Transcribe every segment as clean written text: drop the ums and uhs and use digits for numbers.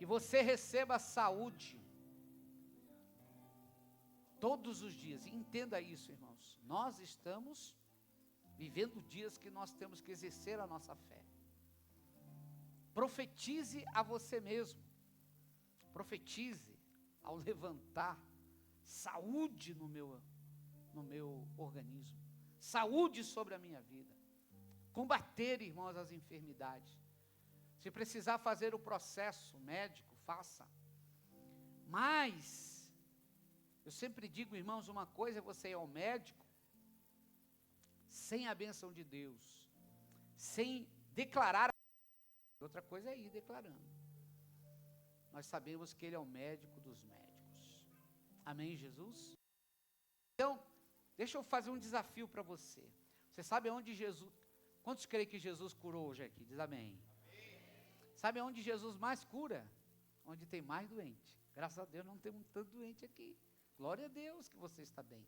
Que você receba saúde todos os dias. Entenda isso, irmãos. Nós estamos vivendo dias que nós temos que exercer a nossa fé. Profetize a você mesmo. Profetize ao levantar saúde no meu organismo. Saúde sobre a minha vida. Combater, irmãos, as enfermidades. Se precisar fazer o processo médico, faça. Mas eu sempre digo, irmãos, uma coisa é você ir ao médico sem a bênção de Deus, sem declarar. Outra coisa é ir declarando. Nós sabemos que Ele é o médico dos médicos. Amém, Jesus? Então, deixa eu fazer um desafio para você. Você sabe onde Jesus... Quantos creem que Jesus curou hoje aqui? Diz amém. Sabe onde Jesus mais cura? Onde tem mais doente. Graças a Deus não temos tanto doente aqui. Glória a Deus que você está bem.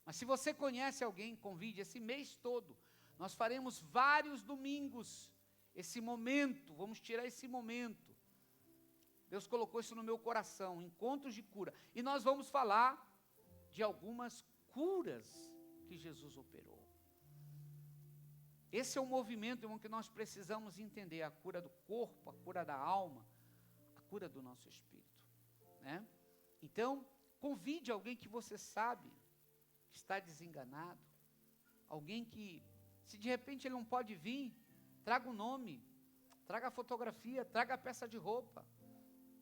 Mas se você conhece alguém, convide. Esse mês todo, nós faremos vários domingos. Esse momento, vamos tirar esse momento. Deus colocou isso no meu coração, encontros de cura. E nós vamos falar de algumas curas que Jesus operou. Esse é um movimento, irmão, que nós precisamos entender. A cura do corpo, a cura da alma, a cura do nosso espírito, né? Então, convide alguém que você sabe que está desenganado. Alguém que, se de repente ele não pode vir, traga o nome, traga a fotografia, traga a peça de roupa,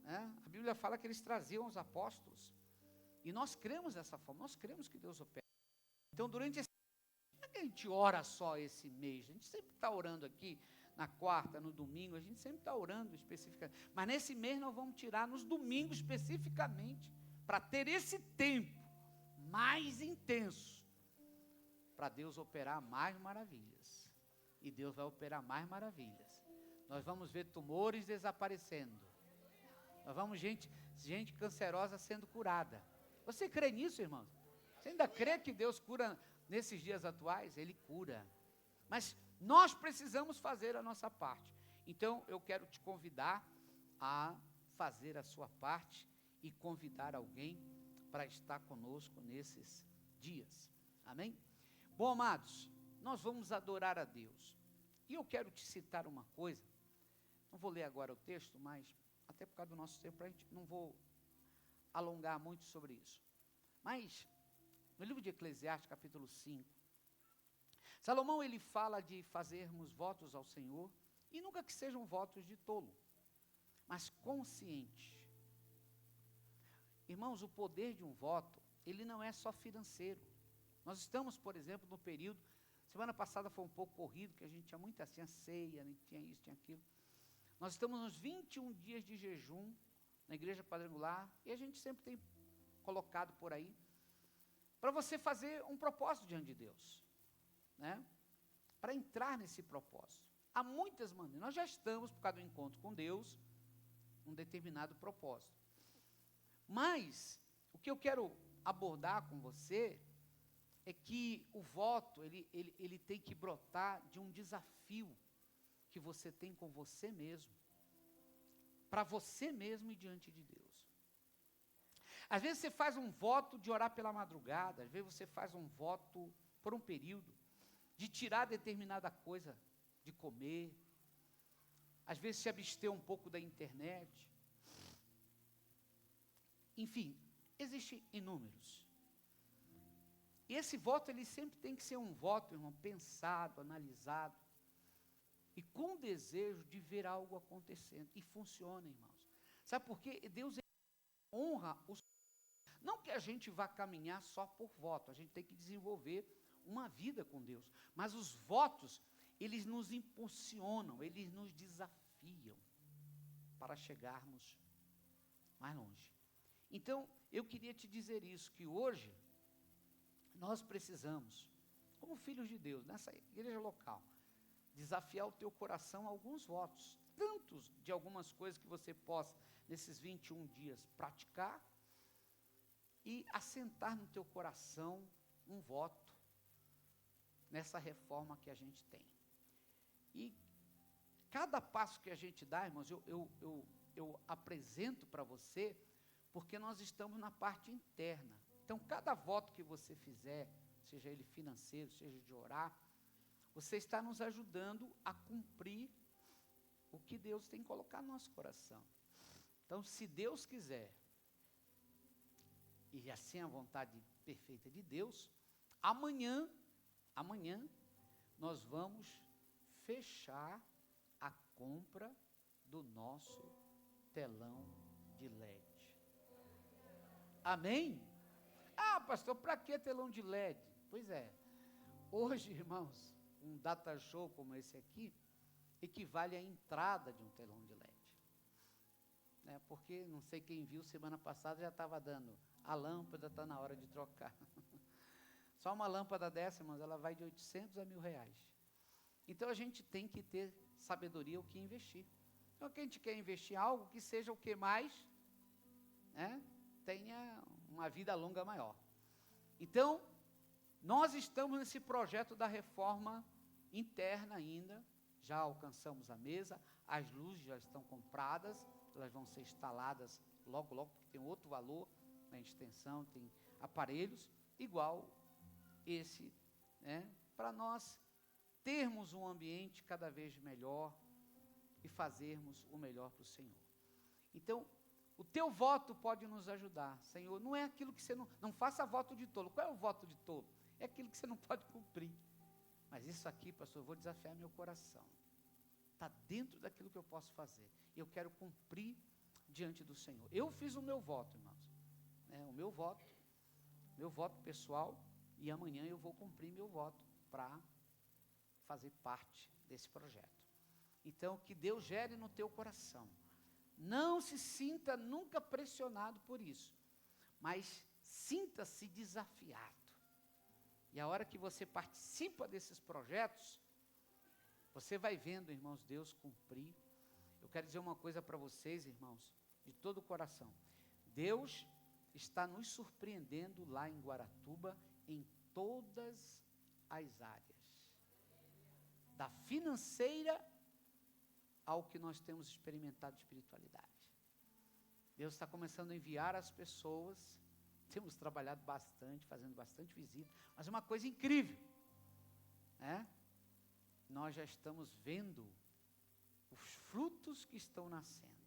né? A Bíblia fala que eles traziam os apóstolos. E nós cremos dessa forma, nós cremos que Deus opera. Então, durante esse a gente ora só esse mês, a gente sempre está orando aqui, na quarta, no domingo, a gente sempre está orando especificamente, mas nesse mês nós vamos tirar nos domingos especificamente, para ter esse tempo mais intenso, para Deus operar mais maravilhas, e Deus vai operar mais maravilhas. Nós vamos ver tumores desaparecendo, nós vamos gente cancerosa sendo curada. Você crê nisso, irmão? Você ainda crê que Deus cura nesses dias atuais? Ele cura. Mas nós precisamos fazer a nossa parte. Então, eu quero te convidar a fazer a sua parte e convidar alguém para estar conosco nesses dias. Amém? Bom, amados, nós vamos adorar a Deus. E eu quero te citar uma coisa. Não vou ler agora o texto, mas até por causa do nosso tempo, a gente não vou alongar muito sobre isso. Mas no livro de Eclesiastes, capítulo 5, Salomão, ele fala de fazermos votos ao Senhor, e nunca que sejam votos de tolo, mas consciente. Irmãos, o poder de um voto, ele não é só financeiro. Nós estamos, por exemplo, no período, semana passada foi um pouco corrido, que a gente tinha muita, tinha ceia, tinha isso, tinha aquilo. Nós estamos nos 21 dias de jejum, na igreja quadrangular, e a gente sempre tem colocado por aí, para você fazer um propósito diante de Deus, né? Para entrar nesse propósito. Há muitas maneiras, nós já estamos, por causa do encontro com Deus, um determinado propósito. Mas, o que eu quero abordar com você, é que o voto, ele tem que brotar de um desafio, que você tem com você mesmo, para você mesmo e diante de Deus. Às vezes você faz um voto de orar pela madrugada, às vezes você faz um voto por um período, de tirar determinada coisa de comer, às vezes se abster um pouco da internet. Enfim, existem inúmeros. E esse voto, ele sempre tem que ser um voto, irmão, pensado, analisado, e com desejo de ver algo acontecendo. E funciona, irmãos. Sabe por quê? Deus honra os... Não que a gente vá caminhar só por voto, a gente tem que desenvolver uma vida com Deus. Mas os votos, eles nos impulsionam, eles nos desafiam para chegarmos mais longe. Então, eu queria te dizer isso, que hoje nós precisamos, como filhos de Deus, nessa igreja local, desafiar o teu coração a alguns votos, tantos de algumas coisas que você possa, nesses 21 dias, praticar, e assentar no teu coração um voto, nessa reforma que a gente tem. E cada passo que a gente dá, irmãos, eu aprendi apresento para você, porque nós estamos na parte interna. Então, cada voto que você fizer, seja ele financeiro, seja de orar, você está nos ajudando a cumprir o que Deus tem colocado no nosso coração. Então, se Deus quiser, e assim a vontade perfeita de Deus, amanhã, nós vamos fechar a compra do nosso telão de LED. Amém? Ah, pastor, para que telão de LED? Pois é, hoje, irmãos, um data show como esse aqui, equivale à entrada de um telão de LED. Porque, não sei quem viu, semana passada já estava dando, a lâmpada está na hora de trocar. Só uma lâmpada dessa, irmãos, ela vai de 800 a R$1.000. Então, a gente tem que ter sabedoria o que investir. Então, que a gente quer investir em algo que seja o que mais, tenha uma vida longa maior. Então, nós estamos nesse projeto da reforma interna ainda, já alcançamos a mesa, as luzes já estão compradas, elas vão ser instaladas logo, logo, porque tem outro valor na extensão, tem aparelhos, igual esse, para nós termos um ambiente cada vez melhor e fazermos o melhor para o Senhor. Então, o teu voto pode nos ajudar, Senhor, não é aquilo que você não faça voto de tolo. Qual é o voto de tolo? É aquilo que você não pode cumprir. Mas isso aqui, pastor, eu vou desafiar meu coração. Está dentro daquilo que eu posso fazer. Eu quero cumprir diante do Senhor. Eu fiz o meu voto, irmãos. O meu voto pessoal, e amanhã eu vou cumprir meu voto para fazer parte desse projeto. Então, que Deus gere no teu coração. Não se sinta nunca pressionado por isso, mas sinta-se desafiado. E a hora que você participa desses projetos, você vai vendo, irmãos, Deus cumprir. Eu quero dizer uma coisa para vocês, irmãos, de todo o coração. Deus está nos surpreendendo lá em Guaratuba, em todas as áreas. Da financeira ao que nós temos experimentado de espiritualidade. Deus está começando a enviar as pessoas, temos trabalhado bastante, fazendo bastante visita, mas uma coisa incrível, nós já estamos vendo os frutos que estão nascendo.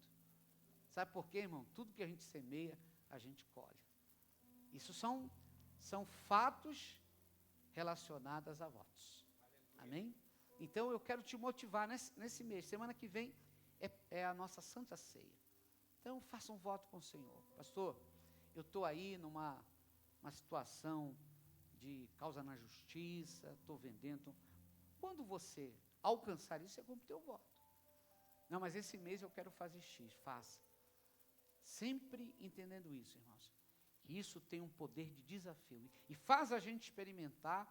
Sabe por quê, irmão? Tudo que a gente semeia, a gente colhe. Isso são fatos relacionados a votos. Amém? Então, eu quero te motivar nesse mês. Semana que vem é a nossa Santa Ceia. Então, faça um voto com o Senhor. Pastor, eu estou aí numa situação de causa na justiça, estou vendendo. Quando você alcançar isso, você cumpre o teu voto. Não, mas esse mês eu quero fazer X, faça. Sempre entendendo isso, irmãos. Que isso tem um poder de desafio. E faz a gente experimentar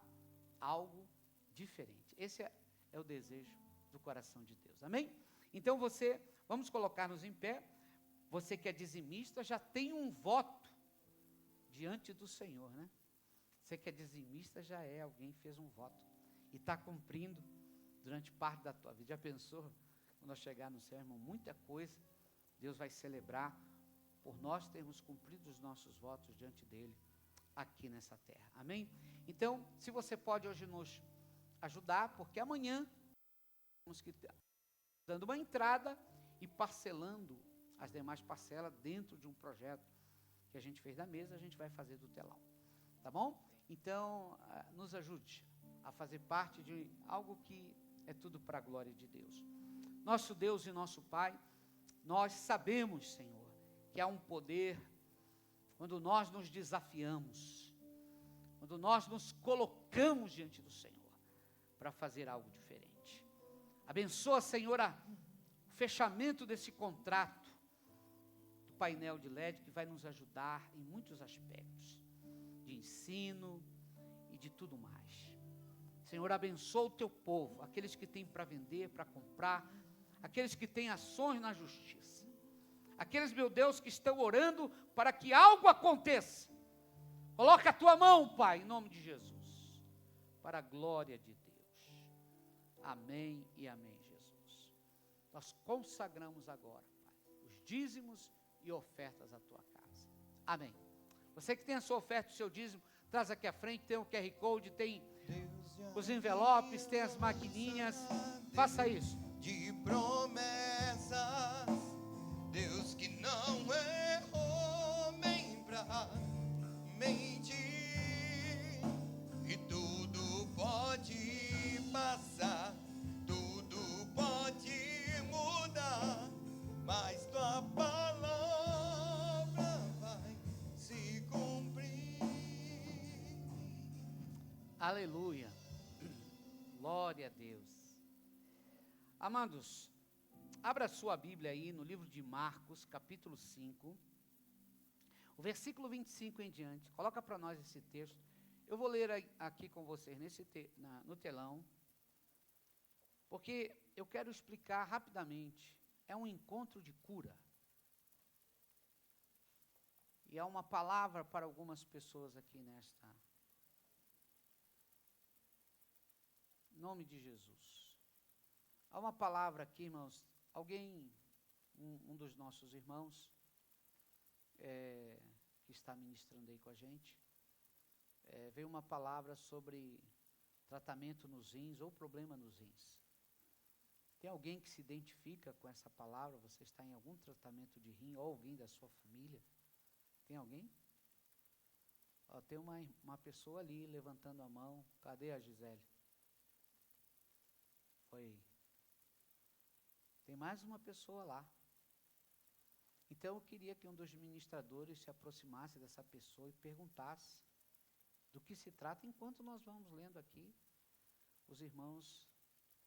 algo diferente. Esse é o desejo do coração de Deus. Amém? Então vamos colocar-nos em pé. Você que é dizimista, já tem um voto diante do Senhor, Você que é dizimista, já é alguém que fez um voto. E está cumprindo durante parte da tua vida. Já pensou? Quando nós chegar no céu, irmão, muita coisa Deus vai celebrar por nós termos cumprido os nossos votos diante dEle aqui nessa terra. Amém? Então, se você pode hoje nos ajudar, porque amanhã temos que dando uma entrada e parcelando as demais parcelas dentro de um projeto que a gente fez da mesa, a gente vai fazer do telão. Tá bom? Então, nos ajude a fazer parte de algo que é tudo para a glória de Deus. Nosso Deus e nosso Pai, nós sabemos, Senhor, que há um poder quando nós nos desafiamos, quando nós nos colocamos diante do Senhor para fazer algo diferente. Abençoa, Senhor, o fechamento desse contrato do painel de LED que vai nos ajudar em muitos aspectos, de ensino e de tudo mais. Senhor, abençoa o teu povo, aqueles que têm para vender, para comprar, aqueles que têm ações na justiça, aqueles, meu Deus, que estão orando para que algo aconteça. Coloca a tua mão, Pai, em nome de Jesus, para a glória de Deus. Amém e amém, Jesus. Nós consagramos agora, Pai, os dízimos e ofertas à tua casa. Amém. Você que tem a sua oferta, o seu dízimo, traz aqui à frente, tem o QR Code, tem os envelopes, tem as maquininhas. Faça isso. De promessas, Deus que não é homem pra mentir, e tudo pode passar, tudo pode mudar, mas tua palavra vai se cumprir. Aleluia. Glória a Deus. Amados, abra sua Bíblia aí no livro de Marcos, capítulo 5, o versículo 25 em diante. Coloca para nós esse texto. Eu vou ler aqui com vocês no telão, porque eu quero explicar rapidamente. É um encontro de cura. E é uma palavra para algumas pessoas aqui nesta. Em nome de Jesus. Há uma palavra aqui, irmãos. Alguém, um dos nossos irmãos, que está ministrando aí com a gente, veio uma palavra sobre tratamento nos rins ou problema nos rins. Tem alguém que se identifica com essa palavra? Você está em algum tratamento de rim ou alguém da sua família? Tem alguém? Ó, tem uma pessoa ali levantando a mão. Cadê a Gisele? Foi. Tem mais uma pessoa lá. Então eu queria que um dos ministradores se aproximasse dessa pessoa e perguntasse do que se trata, enquanto nós vamos lendo aqui, os irmãos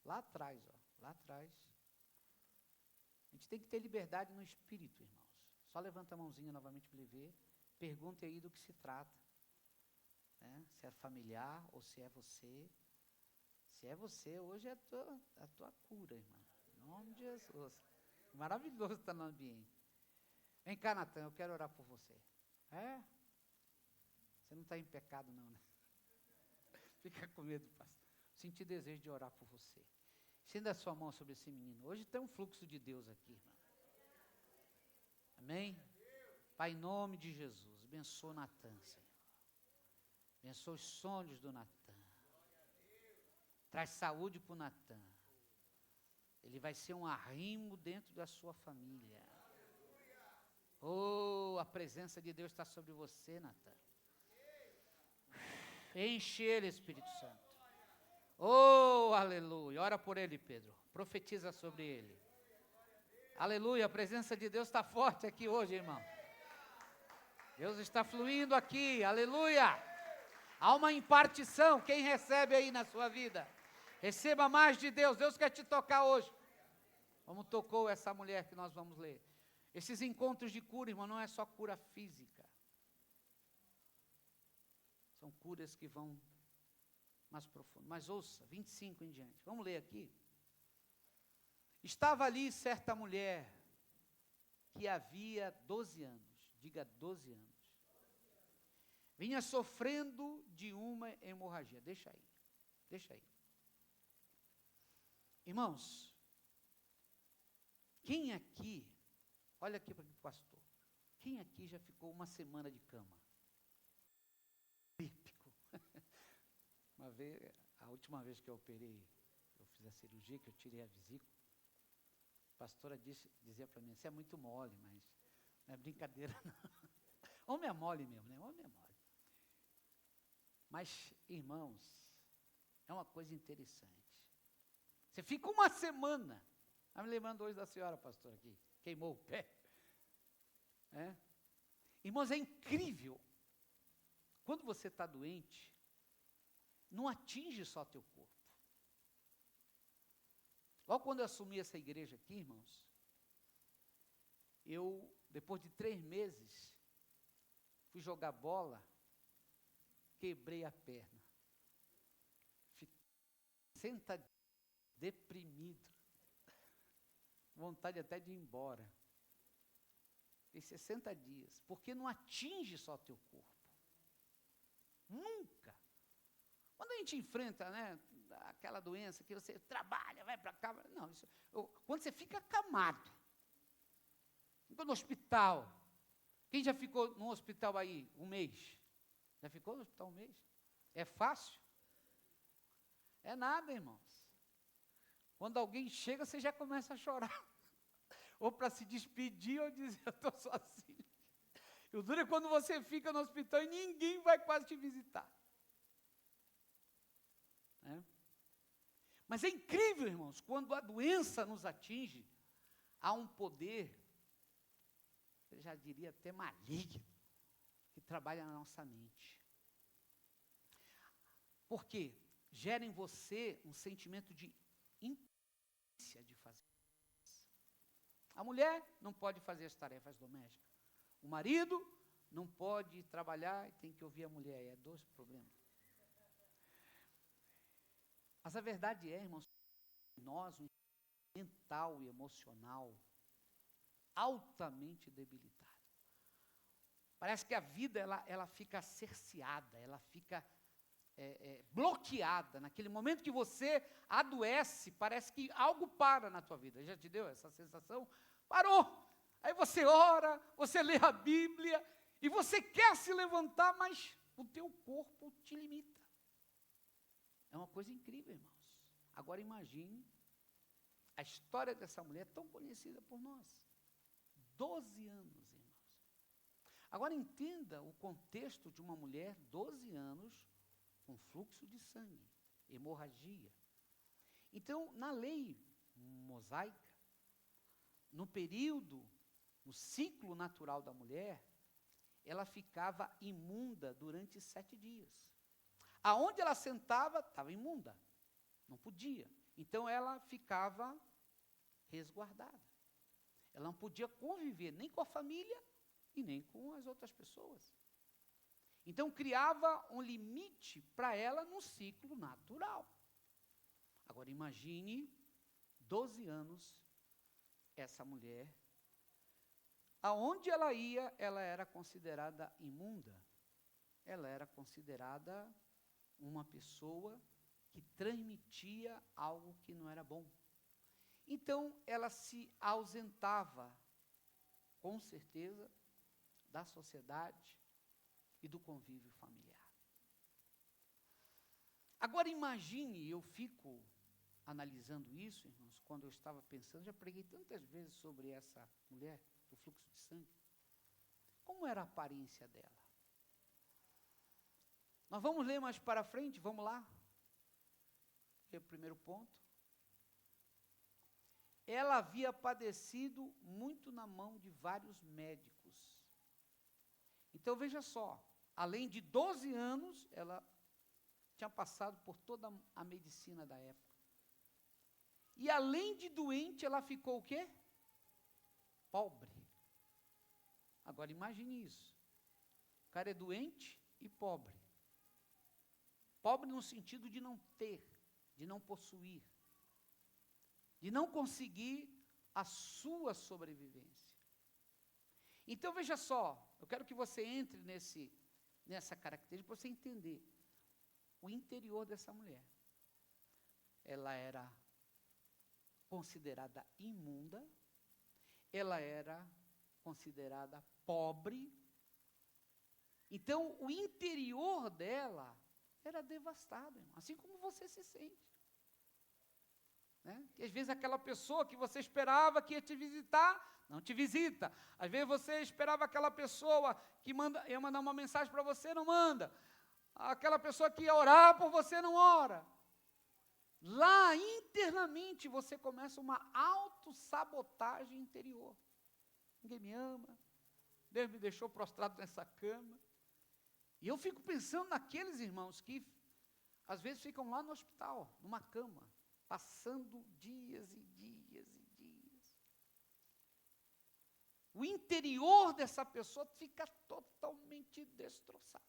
lá atrás, lá atrás. A gente tem que ter liberdade no espírito, irmãos. Só levanta a mãozinha novamente para ele ver. Pergunte aí do que se trata. Né? Se é familiar ou se é você. Se é você, hoje é a tua cura, irmão. Em nome de Jesus. Maravilhoso estar no ambiente. Vem cá, Natan, eu quero orar por você. É? Você não está em pecado não, né? Fica com medo, pastor. Senti desejo de orar por você. Estenda a sua mão sobre esse menino. Hoje tem um fluxo de Deus aqui, irmão. Amém? Pai, em nome de Jesus, abençoa o Natan, Senhor. Abençoa os sonhos do Natan. Traz saúde para o Natan. Ele vai ser um arrimo dentro da sua família. Oh, a presença de Deus está sobre você, Natan. Enche ele, Espírito Santo. Oh, aleluia. Ora por ele, Pedro. Profetiza sobre ele. Aleluia, a presença de Deus está forte aqui hoje, irmão. Deus está fluindo aqui, aleluia. Há uma impartição, quem recebe aí na sua vida? Receba mais de Deus, Deus quer te tocar hoje. Como tocou essa mulher que nós vamos ler. Esses encontros de cura, irmão, não é só cura física. São curas que vão mais profundo. Mas ouça, 25 em diante. Vamos ler aqui. Estava ali certa mulher que havia 12 anos. Diga 12 anos. Vinha sofrendo de uma hemorragia. Deixa aí. Deixa aí. Irmãos, quem aqui, olha aqui para o pastor, quem aqui já ficou uma semana de cama? Típico. Uma vez, a última vez que eu operei, eu fiz a cirurgia, que eu tirei a vesícula, a pastora dizia para mim, você é muito mole, mas não é brincadeira não. Homem é mole mesmo, né? Homem é mole. Mas, irmãos, é uma coisa interessante. Você fica uma semana. Está me lembrando hoje da senhora, pastora, aqui. Queimou o pé. Irmãos, é incrível. Quando você está doente, não atinge só teu corpo. Logo quando eu assumi essa igreja aqui, irmãos, eu, depois de 3 meses, fui jogar bola, quebrei a perna. Fiquei sentado, deprimido. Vontade até de ir embora. Fiquei 60 dias. Porque não atinge só teu corpo. Nunca. Quando a gente enfrenta, né, aquela doença que você trabalha, vai para cá. Não, quando você fica acamado. Ficou no hospital. Quem já ficou no hospital aí um mês? Já ficou no hospital um mês? É fácil? É nada, irmãos. Quando alguém chega, você já começa a chorar. Ou para se despedir, ou dizer, eu estou sozinho. E o duro é quando você fica no hospital e ninguém vai quase te visitar. É? Mas é incrível, irmãos, quando a doença nos atinge, há um poder, eu já diria até maligno, que trabalha na nossa mente. Por quê? Gera em você um sentimento de impotência de fazer. A mulher não pode fazer as tarefas domésticas. O marido não pode trabalhar e tem que ouvir a mulher. É dois problemas. Mas a verdade é, irmãos, nós, um mental e emocional altamente debilitado. Parece que a vida ela fica cerceada, ela fica bloqueada. Naquele momento que você adoece, parece que algo para na tua vida. Já te deu essa sensação? Parou! Aí você ora, você lê a Bíblia, e você quer se levantar, mas o teu corpo te limita. É uma coisa incrível, irmãos. Agora imagine a história dessa mulher tão conhecida por nós. 12 anos, irmãos. Agora entenda o contexto de uma mulher, 12 anos, com fluxo de sangue, hemorragia. Então, na lei mosaica, no período, no ciclo natural da mulher, ela ficava imunda durante 7 dias. Aonde ela sentava, estava imunda, não podia. Então, ela ficava resguardada. Ela não podia conviver nem com a família e nem com as outras pessoas. Então, criava um limite para ela no ciclo natural. Agora, imagine 12 anos, essa mulher, aonde ela ia, ela era considerada imunda. Ela era considerada uma pessoa que transmitia algo que não era bom. Então, ela se ausentava, com certeza, da sociedade e do convívio familiar. Agora imagine, eu fico analisando isso, irmãos, quando eu estava pensando, já preguei tantas vezes sobre essa mulher, do fluxo de sangue. Como era a aparência dela? Nós vamos ler mais para frente, vamos lá. É o primeiro ponto. Ela havia padecido muito na mão de vários médicos. Então, veja só, além de 12 anos, ela tinha passado por toda a medicina da época. E além de doente, ela ficou o quê? Pobre. Agora, imagine isso. O cara é doente e pobre. Pobre no sentido de não ter, de não possuir, de não conseguir a sua sobrevivência. Então, veja só, eu quero que você entre nessa característica para você entender o interior dessa mulher. Ela era considerada imunda, ela era considerada pobre. Então, o interior dela era devastado, irmão, assim como você se sente. Né? Que às vezes aquela pessoa que você esperava que ia te visitar, não te visita. Às vezes você esperava aquela pessoa que ia mandar uma mensagem para você, não manda. Aquela pessoa que ia orar por você, não ora. Lá, internamente, você começa uma autossabotagem interior. Ninguém me ama, Deus me deixou prostrado nessa cama. E eu fico pensando naqueles irmãos que, às vezes, ficam lá no hospital, numa cama, passando dias e dias e dias. O interior dessa pessoa fica totalmente destroçado.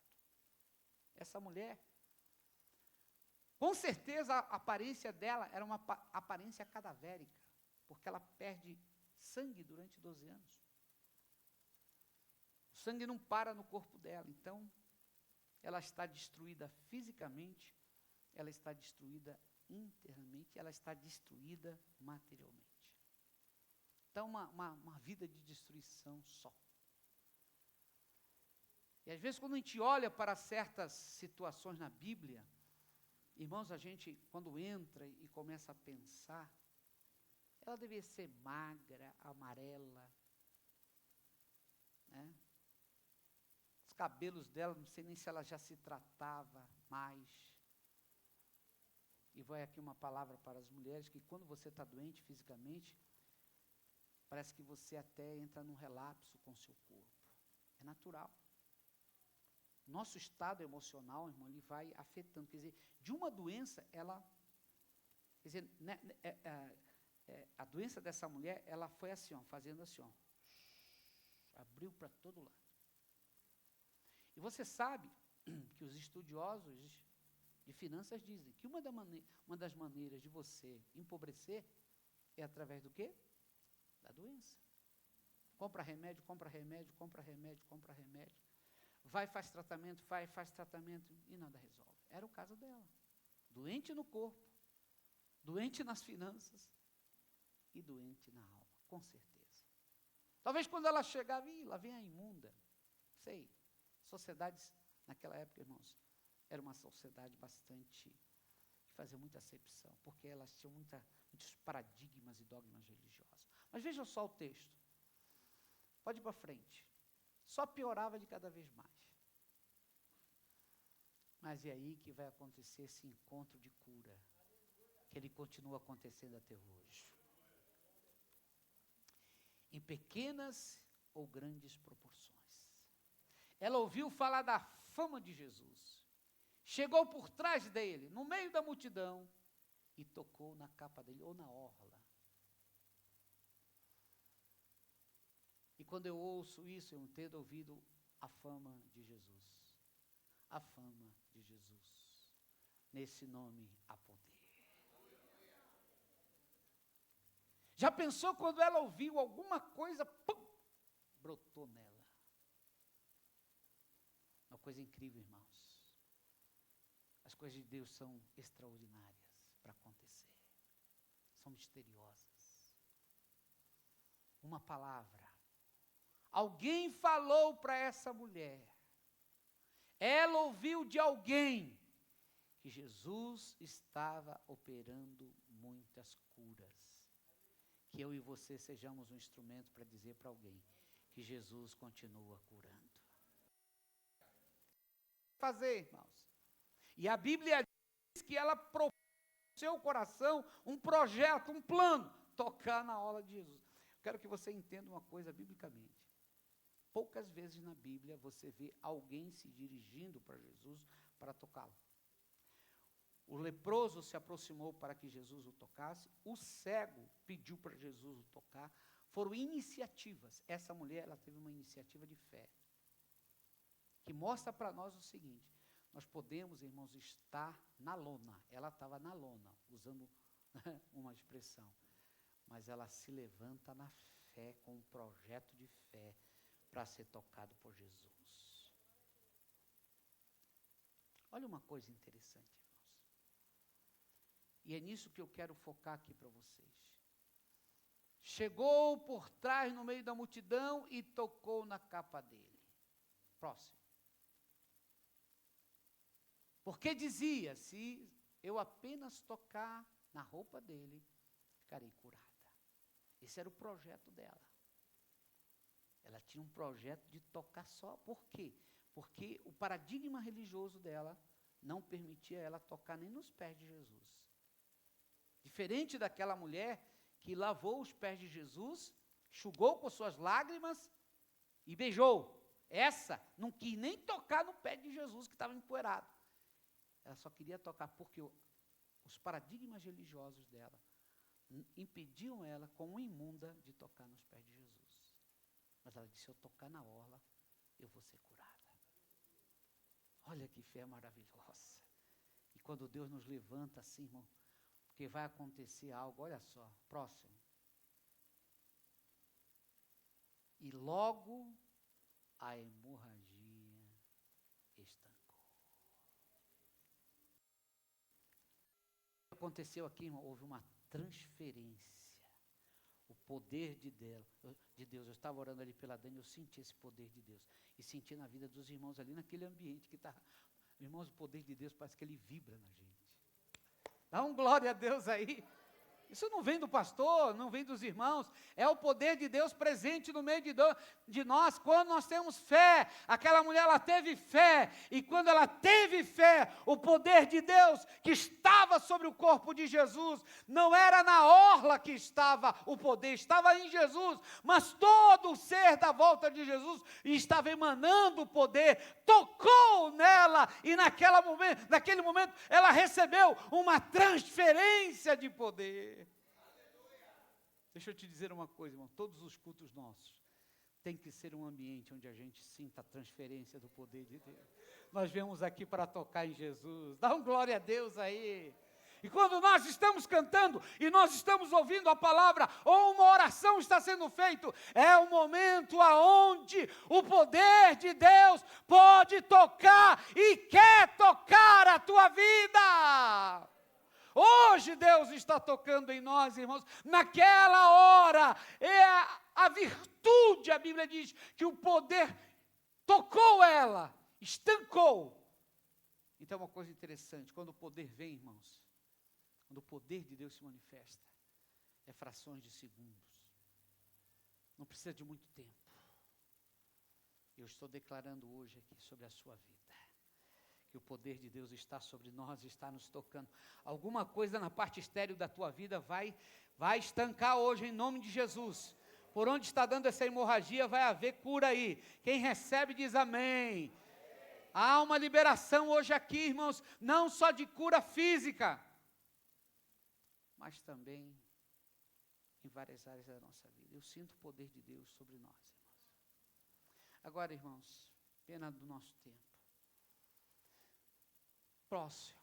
Essa mulher, com certeza a aparência dela era uma aparência cadavérica, porque ela perde sangue durante 12 anos. O sangue não para no corpo dela, então ela está destruída fisicamente, ela está destruída internamente, ela está destruída materialmente. Então, uma vida de destruição só. E às vezes, quando a gente olha para certas situações na Bíblia, irmãos, a gente, quando entra e começa a pensar, ela devia ser magra, amarela, né? Os cabelos dela, não sei nem se ela já se tratava mais. E vai aqui uma palavra para as mulheres, que quando você está doente fisicamente, parece que você até entra num relapso com o seu corpo. É natural. Nosso estado emocional, irmão, ele vai afetando. Quer dizer, de uma doença, ela... Quer dizer, a doença dessa mulher, ela foi assim, ó, fazendo assim, ó. Abriu para todo lado. E você sabe que os estudiosos de finanças dizem que uma das maneiras de você empobrecer é através do quê? Da doença. Compra remédio, compra remédio, compra remédio, compra remédio. Vai, faz tratamento e nada resolve. Era o caso dela. Doente no corpo, doente nas finanças e doente na alma, com certeza. Talvez quando ela chegava, lá vem a imunda. Sei, sociedades, naquela época, irmãos, era uma sociedade bastante, que fazia muita acepção, porque elas tinham muitos paradigmas e dogmas religiosos. Mas veja só o texto. Pode ir para frente. Só piorava de cada vez mais. Mas é aí que vai acontecer esse encontro de cura, que ele continua acontecendo até hoje. Em pequenas ou grandes proporções. Ela ouviu falar da fama de Jesus. Chegou por trás dele, no meio da multidão, e tocou na capa dele, ou na orla. E quando eu ouço isso, eu entendo ouvido a fama de Jesus. A fama de Jesus. Nesse nome há poder. Já pensou quando ela ouviu alguma coisa, pum, brotou nela? Uma coisa incrível, irmãos. As coisas de Deus são extraordinárias para acontecer. São misteriosas. Uma palavra. Alguém falou para essa mulher. Ela ouviu de alguém que Jesus estava operando muitas curas. Que eu e você sejamos um instrumento para dizer para alguém que Jesus continua curando. Fazer, irmãos. E a Bíblia diz que ela propôs no seu coração um projeto, um plano, tocar na orla de Jesus. Quero que você entenda uma coisa biblicamente. Poucas vezes na Bíblia você vê alguém se dirigindo para Jesus para tocá-lo. O leproso se aproximou para que Jesus o tocasse, o cego pediu para Jesus o tocar. Foram iniciativas. Essa mulher, ela teve uma iniciativa de fé, que mostra para nós o seguinte: nós podemos, irmãos, estar na lona. Ela estava na lona, usando uma expressão, mas ela se levanta na fé, com um projeto de fé, para ser tocado por Jesus. Olha uma coisa interessante, irmãos. E é nisso que eu quero focar aqui para vocês. Chegou por trás, no meio da multidão, e tocou na capa dele. Próximo. Porque dizia, se eu apenas tocar na roupa dele, ficarei curada. Esse era o projeto dela. Ela tinha um projeto de tocar só. Por quê? Porque o paradigma religioso dela não permitia ela tocar nem nos pés de Jesus. Diferente daquela mulher que lavou os pés de Jesus, enxugou com suas lágrimas e beijou. Essa não quis nem tocar no pé de Jesus, que estava empoeirado. Ela só queria tocar porque os paradigmas religiosos dela impediam ela, como imunda, de tocar nos pés de Jesus. Mas ela disse: se eu tocar na orla, eu vou ser curada. Olha que fé maravilhosa. E quando Deus nos levanta assim, irmão, porque vai acontecer algo, olha só, próximo. E logo a hemorragia estancou. O que aconteceu aqui, irmão? Houve uma transferência. O poder de Deus. Eu estava orando ali pela Dani, eu senti esse poder de Deus. E senti na vida dos irmãos ali, naquele ambiente que está. Irmãos, o poder de Deus parece que ele vibra na gente. Dá um glória a Deus aí. Isso não vem do pastor, não vem dos irmãos, é o poder de Deus presente no meio de nós, quando nós temos fé. Aquela mulher, ela teve fé, e quando ela teve fé, o poder de Deus que estava sobre o corpo de Jesus, não era na orla que estava o poder, estava em Jesus, mas todo o ser da volta de Jesus estava emanando o poder, tocou nela, e naquele momento, ela recebeu uma transferência de poder. Deixa eu te dizer uma coisa, irmão, todos os cultos nossos tem que ser um ambiente onde a gente sinta a transferência do poder de Deus. Nós viemos aqui para tocar em Jesus, dá um glória a Deus aí. E quando nós estamos cantando e nós estamos ouvindo a palavra ou uma oração está sendo feita, é o momento aonde o poder de Deus pode tocar e quer tocar a tua vida. Hoje Deus está tocando em nós, irmãos. Naquela hora, a virtude, a Bíblia diz que o poder tocou ela, estancou. Então é uma coisa interessante, quando o poder vem, irmãos, quando o poder de Deus se manifesta, é frações de segundos. Não precisa de muito tempo. Eu estou declarando hoje aqui sobre a sua vida, que o poder de Deus está sobre nós, está nos tocando. Alguma coisa na parte estéril da tua vida vai estancar hoje em nome de Jesus. Por onde está dando essa hemorragia, vai haver cura aí. Quem recebe diz amém. Há uma liberação hoje aqui, irmãos, não só de cura física, mas também em várias áreas da nossa vida. Eu sinto o poder de Deus sobre nós, irmãos. Agora, irmãos, pena do nosso tempo. Próximo.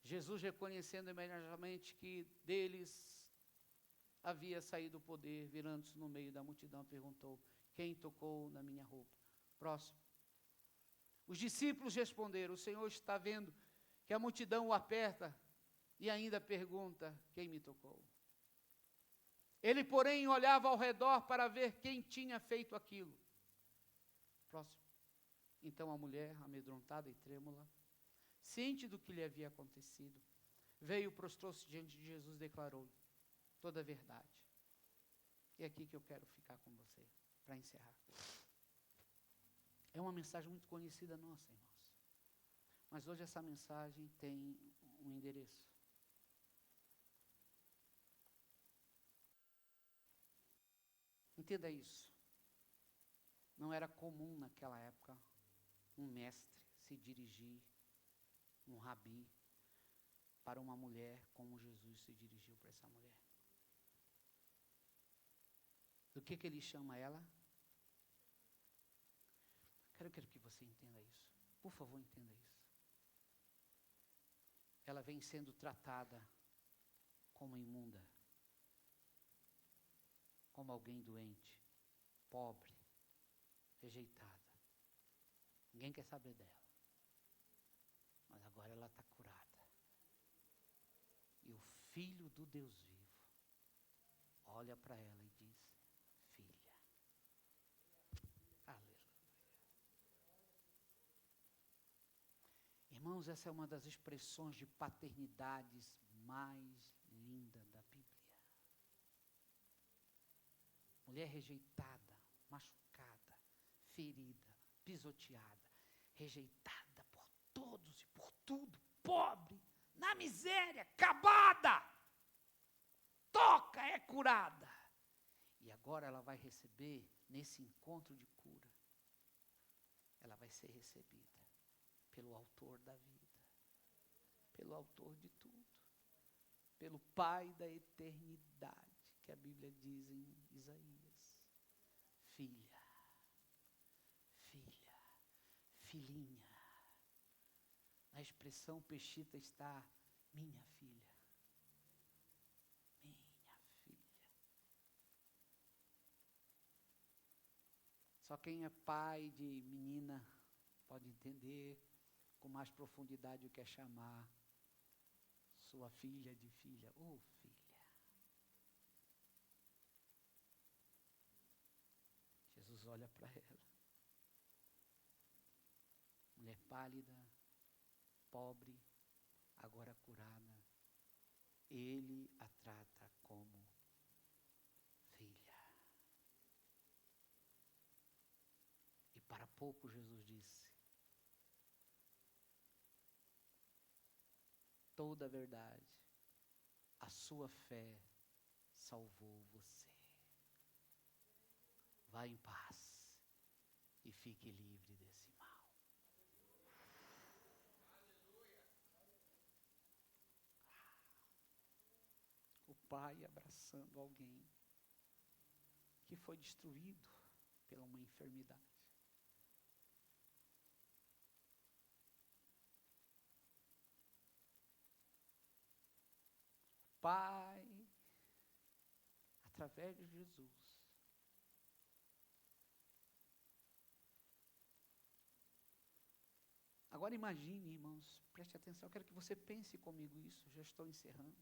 Jesus, reconhecendo imediatamente que deles havia saído o poder, virando-se no meio da multidão, perguntou: quem tocou na minha roupa? Próximo. Os discípulos responderam: o Senhor está vendo que a multidão o aperta e ainda pergunta: quem me tocou? Ele, porém, olhava ao redor para ver quem tinha feito aquilo. Próximo. Então a mulher, amedrontada e trêmula, ciente do que lhe havia acontecido, veio, prostrou-se diante de Jesus e declarou-lhe toda a verdade. E é aqui que eu quero ficar com você, para encerrar. É uma mensagem muito conhecida nossa, irmãos. Mas hoje essa mensagem tem um endereço. Entenda isso. Não era comum naquela época um mestre se dirigir, um rabi, para uma mulher como Jesus se dirigiu para essa mulher. Do que ele chama ela? Quero que você entenda isso. Por favor, entenda isso. Ela vem sendo tratada como imunda, como alguém doente, pobre, rejeitada. Ninguém quer saber dela. Mas agora ela está curada. E o Filho do Deus vivo olha para ela e diz: filha. Aleluia. Irmãos, essa é uma das expressões de paternidades mais linda da Bíblia. Mulher rejeitada, machucada, ferida, pisoteada, rejeitada por todos e por tudo, pobre, na miséria, acabada, toca, é curada. E agora ela vai receber, nesse encontro de cura, ela vai ser recebida pelo autor da vida, pelo autor de tudo, pelo Pai da eternidade, que a Bíblia diz em Isaías: filha, filha, filhinha. Na expressão peshita está minha filha, minha filha. Só quem é pai de menina pode entender com mais profundidade o que é chamar sua filha de filha. Oh, filha. olha para ela. Mulher pálida, pobre, agora curada. Ele a trata como filha. E para pouco Jesus disse: toda a verdade, a sua fé salvou você. Vá em paz e fique livre desse mal. O pai abraçando alguém que foi destruído pela uma enfermidade. Pai, através de Jesus, agora imagine, irmãos, preste atenção, eu quero que você pense comigo isso, já estou encerrando.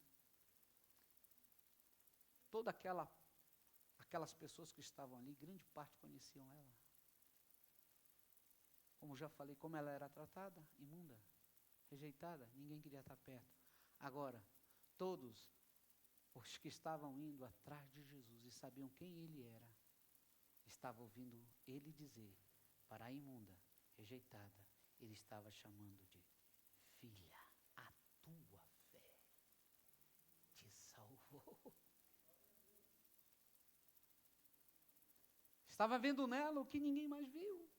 Toda aquelas pessoas que estavam ali, grande parte conheciam ela. Como já falei, como ela era tratada, imunda, rejeitada, ninguém queria estar perto. Agora, todos os que estavam indo atrás de Jesus e sabiam quem ele era, estavam ouvindo ele dizer para a imunda, rejeitada, ele estava chamando de filha, a tua fé te salvou. Estava vendo nela o que ninguém mais viu.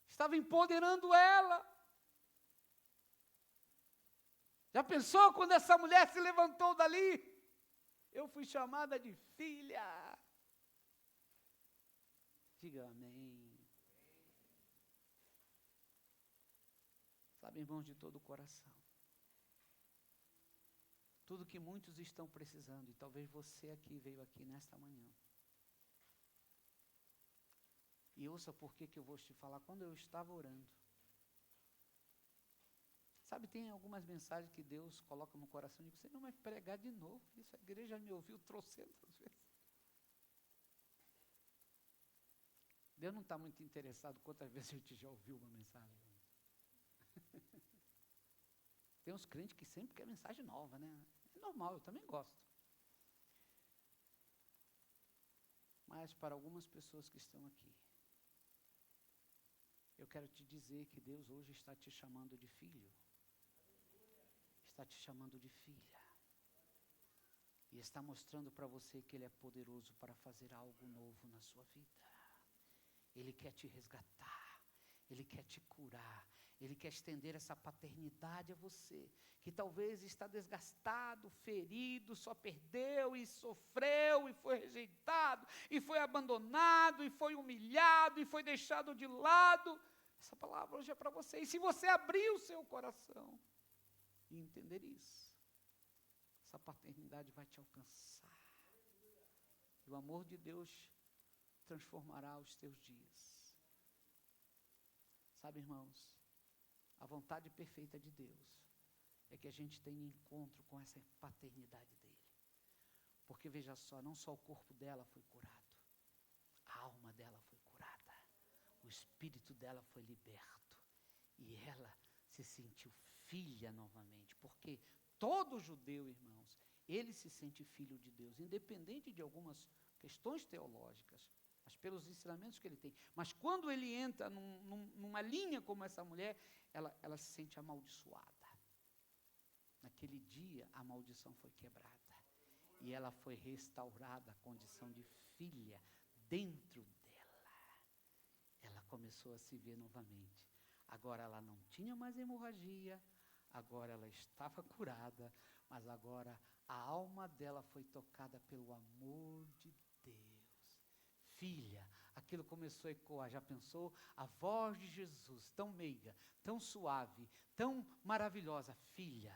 Estava empoderando ela. Já pensou quando essa mulher se levantou dali? Eu fui chamada de filha. Diga amém. Sabe, irmãos, de todo o coração, tudo que muitos estão precisando, e talvez você aqui veio aqui nesta manhã, e ouça por que eu vou te falar, quando eu estava orando, sabe, tem algumas mensagens que Deus coloca no coração, e você não vai pregar de novo, isso a igreja me ouviu trocentas vezes. Deus não está muito interessado quantas vezes a gente já ouviu uma mensagem. Tem uns crentes que sempre querem mensagem nova, né? É normal, eu também gosto. Mas para algumas pessoas que estão aqui, eu quero te dizer que Deus hoje está te chamando de filho. Está te chamando de filha. E está mostrando para você que Ele é poderoso para fazer algo novo na sua vida. Ele quer te resgatar. Ele quer te curar. Ele quer estender essa paternidade a você, que talvez está desgastado, ferido, só perdeu e sofreu e foi rejeitado, e foi abandonado, e foi humilhado, e foi deixado de lado. Essa palavra hoje é para você. E se você abrir o seu coração e entender isso, essa paternidade vai te alcançar. E o amor de Deus transformará os teus dias. Sabe, irmãos, a vontade perfeita de Deus é que a gente tenha encontro com essa paternidade dele. Porque veja só, não só o corpo dela foi curado, a alma dela foi curada, o espírito dela foi liberto, e ela se sentiu filha novamente, porque todo judeu, irmãos, ele se sente filho de Deus, independente de algumas questões teológicas, mas pelos ensinamentos que ele tem. Mas quando ele entra numa linha como essa mulher, ela se sente amaldiçoada. Naquele dia, a maldição foi quebrada. E ela foi restaurada à condição de filha dentro dela. Ela começou a se ver novamente. Agora ela não tinha mais hemorragia, agora ela estava curada, mas agora a alma dela foi tocada pelo amor de Deus. Filha, aquilo começou a ecoar, já pensou? A voz de Jesus, tão meiga, tão suave, tão maravilhosa. Filha,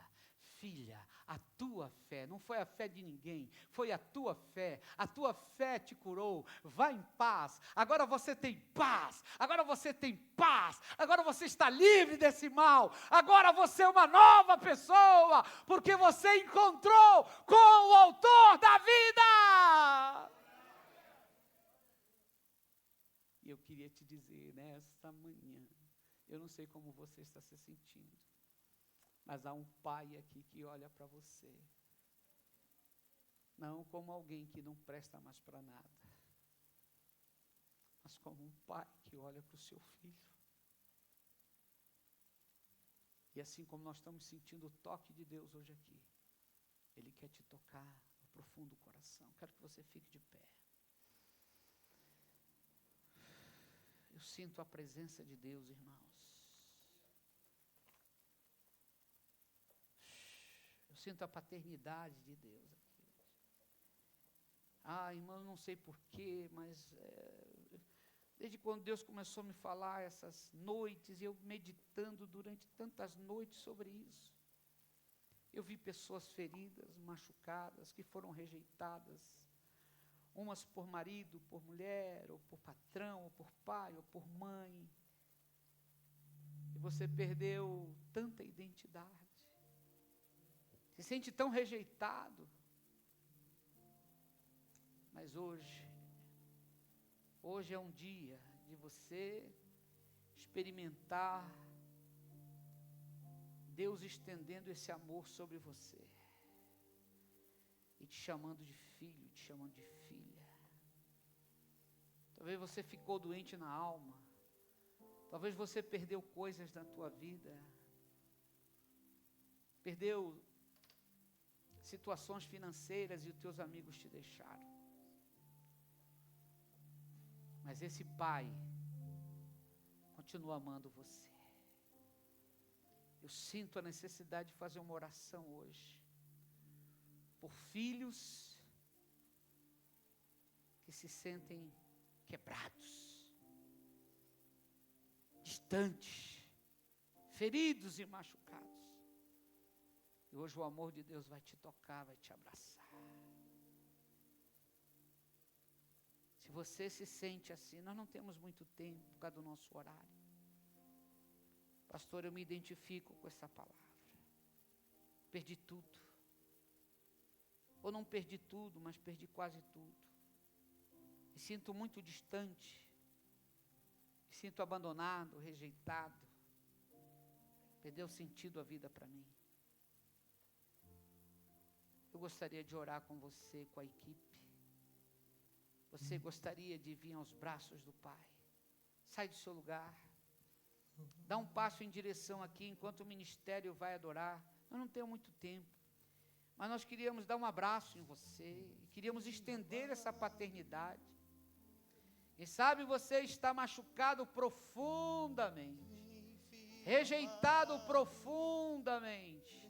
filha, a tua fé, não foi a fé de ninguém, foi a tua fé te curou, vá em paz, agora você tem paz, agora você tem paz, agora você está livre desse mal, agora você é uma nova pessoa, porque você encontrou com o autor da vida. E eu queria te dizer, nesta manhã, eu não sei como você está se sentindo, mas há um pai aqui que olha para você, não como alguém que não presta mais para nada, mas como um pai que olha para o seu filho. E assim como nós estamos sentindo o toque de Deus hoje aqui, Ele quer te tocar no profundo coração. Quero que você fique de pé. Eu sinto a presença de Deus, irmãos. Eu sinto a paternidade de Deus aqui. Irmão, não sei porquê, mas desde quando Deus começou a me falar essas noites, e eu meditando durante tantas noites sobre isso, eu vi pessoas feridas, machucadas, que foram rejeitadas, umas por marido, por mulher, ou por patrão, ou por pai, ou por mãe, e você perdeu tanta identidade, se sente tão rejeitado, mas hoje é um dia de você experimentar Deus estendendo esse amor sobre você e te chamando de filho, te chamando de filha. Talvez você ficou doente na alma, talvez você perdeu coisas na tua vida, perdeu situações financeiras e os teus amigos te deixaram. Mas esse pai continua amando você. Eu sinto a necessidade de fazer uma oração hoje por filhos que se sentem quebrados, distantes, feridos e machucados. E hoje o amor de Deus vai te tocar, vai te abraçar. Se você se sente assim, nós não temos muito tempo por causa do nosso horário. Pastor, eu me identifico com essa palavra. Perdi tudo. Ou não perdi tudo, mas perdi quase tudo. Me sinto muito distante. Me sinto abandonado, rejeitado. Perdeu sentido a vida para mim. Eu gostaria de orar com você, com a equipe. Você gostaria de vir aos braços do Pai? Sai do seu lugar. Dá um passo em direção aqui, enquanto o ministério vai adorar. Nós não temos muito tempo, mas nós queríamos dar um abraço em você, e queríamos estender essa paternidade. Quem sabe você está machucado profundamente, rejeitado profundamente,